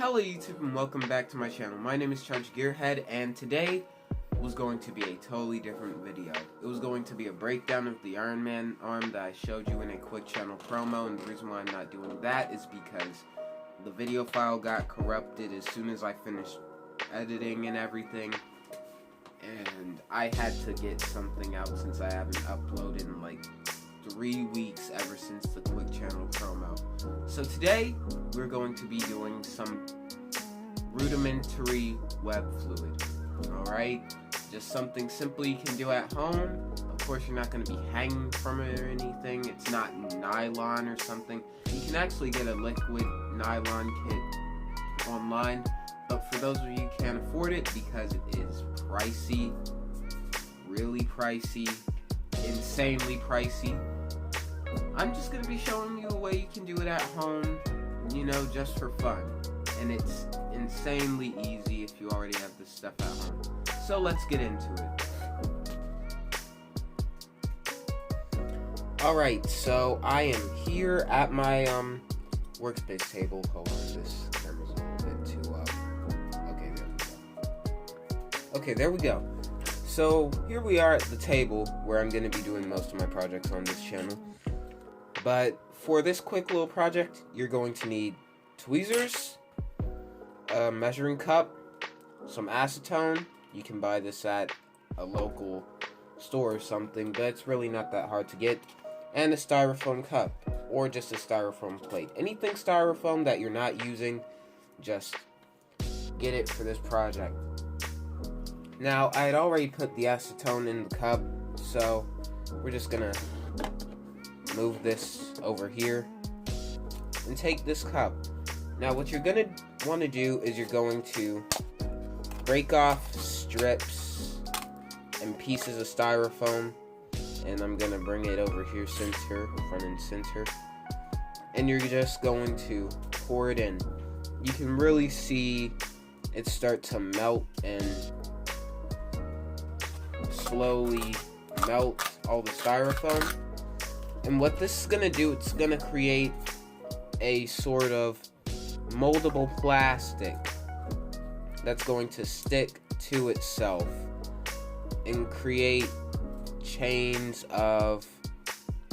Hello YouTube and welcome back to my channel. My name is Charge Gearhead and today was going to be a totally different video. It was going to be a breakdown of the Iron Man arm that I showed you in a quick channel promo, and the reason why I'm not doing that is because the video file got corrupted as soon as I finished editing and everything, and I had to get something out since I haven't uploaded in like 3 weeks ever since the quick channel promo. So today we're going to be doing some rudimentary web fluid. Alright, just something simple you can do at home. Of course you're not going to be hanging from it or anything. It's not nylon or something. You can actually get a liquid nylon kit online, but for those of you who can't afford it because it is pricey, really pricey, insanely pricey, I'm just going to be showing you a way you can do it at home, you know, just for fun. And it's insanely easy if you already have this stuff at home. So let's get into it. Alright, so I am here at my workspace table. Hold on, this camera's a little bit too okay, there we go. Okay, there we go. So here we are at the table where I'm going to be doing most of my projects on this channel. But for this quick little project, you're going to need tweezers, a measuring cup, some acetone. You can buy this at a local store or something, but it's really not that hard to get. And a styrofoam cup, or just a styrofoam plate. Anything styrofoam that you're not using, just get it for this project. Now, I had already put the acetone in the cup, so we're just gonna move this over here and take this cup. Now what you're gonna want to do is you're going to break off strips and pieces of styrofoam, and I'm gonna bring it over here center, front and center, and you're just going to pour it in. You can really see it start to melt and slowly melt all the styrofoam. And what this is going to do, it's going to create a sort of moldable plastic that's going to stick to itself and create chains of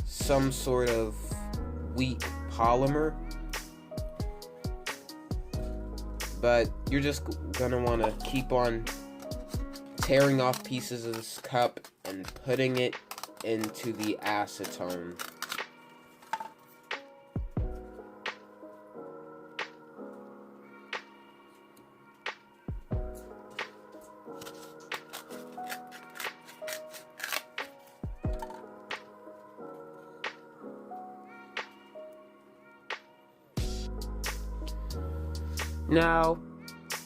some sort of weak polymer. But you're just going to want to keep on tearing off pieces of this cup and putting it into the acetone. Now,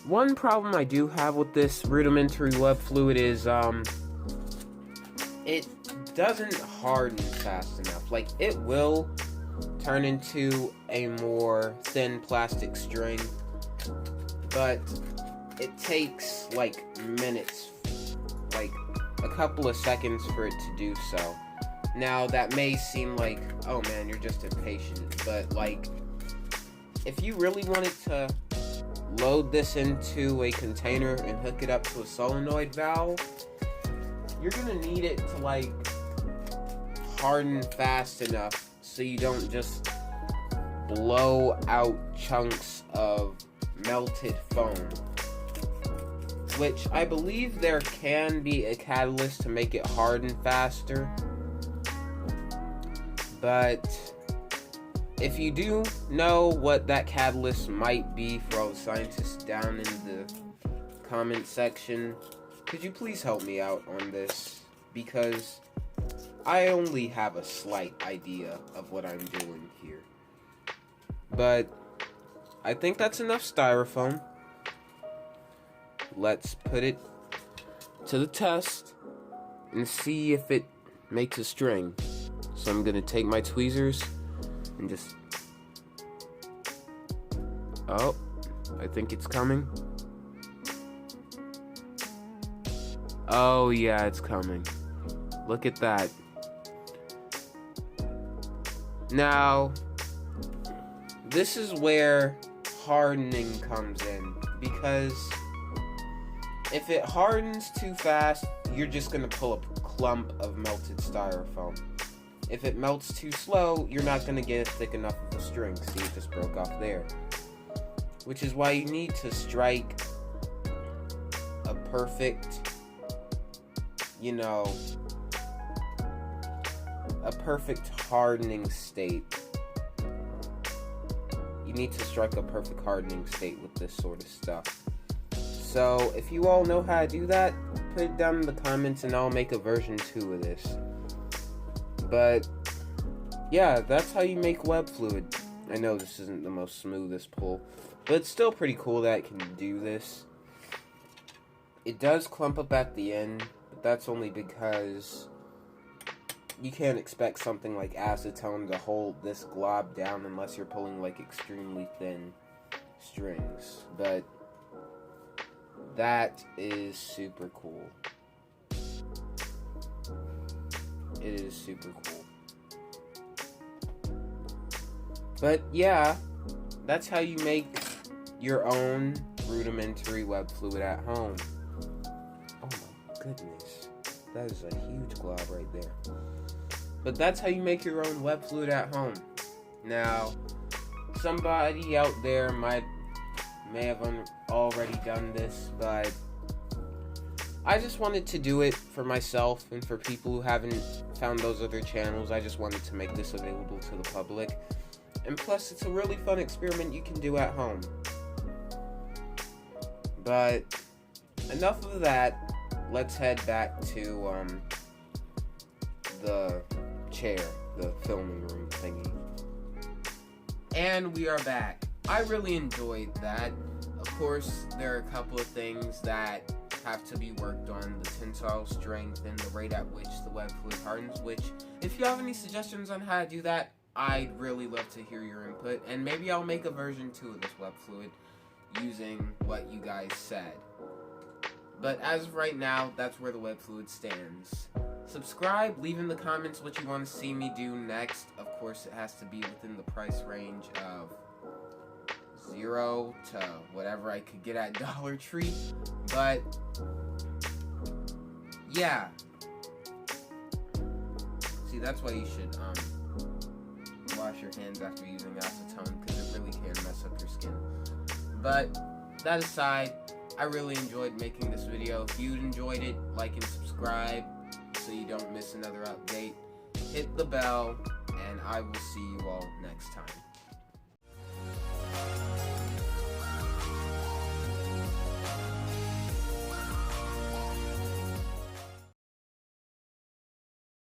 one problem I do have with this rudimentary web fluid is it doesn't harden fast enough. Like, it will turn into a more thin plastic string, but it takes like minutes, like a couple of seconds for it to do so. Now that may seem like, oh man, you're just impatient, but like, if you really wanted to load this into a container and hook it up to a solenoid valve, you're gonna need it to like harden fast enough so you don't just blow out chunks of melted foam, which I believe there can be a catalyst to make it harden faster. But if you do know what that catalyst might be, for all the scientists down in the comment section, could you please help me out on this? Because I only have a slight idea of what I'm doing here. But I think that's enough styrofoam. Let's put it to the test and see if it makes a string. So I'm gonna take my tweezers and just... Oh, I think it's coming. Oh yeah, it's coming. Look at that. Now, this is where hardening comes in, because if it hardens too fast, you're just gonna pull a clump of melted styrofoam. If it melts too slow, you're not gonna get thick enough of a string. See, it just broke off there. Which is why you need to strike a perfect, a perfect hardening state. You need to strike a perfect hardening state with this sort of stuff. So, if you all know how to do that, put it down in the comments and I'll make a version 2 of this. But, yeah, that's how you make web fluid. I know this isn't the most smoothest pull, but it's still pretty cool that it can do this. It does clump up at the end, but that's only because you can't expect something like acetone to hold this glob down unless you're pulling like extremely thin strings. But that is super cool. It is super cool. But yeah, that's how you make your own rudimentary web fluid at home. Oh my goodness, that is a huge glob right there. But that's how you make your own web fluid at home. Now, somebody out there may have already done this, but I just wanted to do it for myself and for people who haven't found those other channels. I just wanted to make this available to the public. And plus, it's a really fun experiment you can do at home. But enough of that. Let's head back to the chair, the filming room thingy. And we are back. I really enjoyed that. Of course, there are a couple of things that have to be worked on: the tensile strength and the rate at which the web fluid hardens, which, if you have any suggestions on how to do that, I'd really love to hear your input, and maybe I'll make a version 2 of this web fluid using what you guys said. But as of right now, that's where the web fluid stands. Subscribe, leave in the comments what you want to see me do next. Of course, it has to be within the price range of 0 to whatever I could get at Dollar Tree. But yeah, see, that's why you should wash your hands after using acetone, because it really can mess up your skin. But that aside, I really enjoyed making this video. If you enjoyed it, like and subscribe so you don't miss another update. Hit the bell, and I will see you all next time.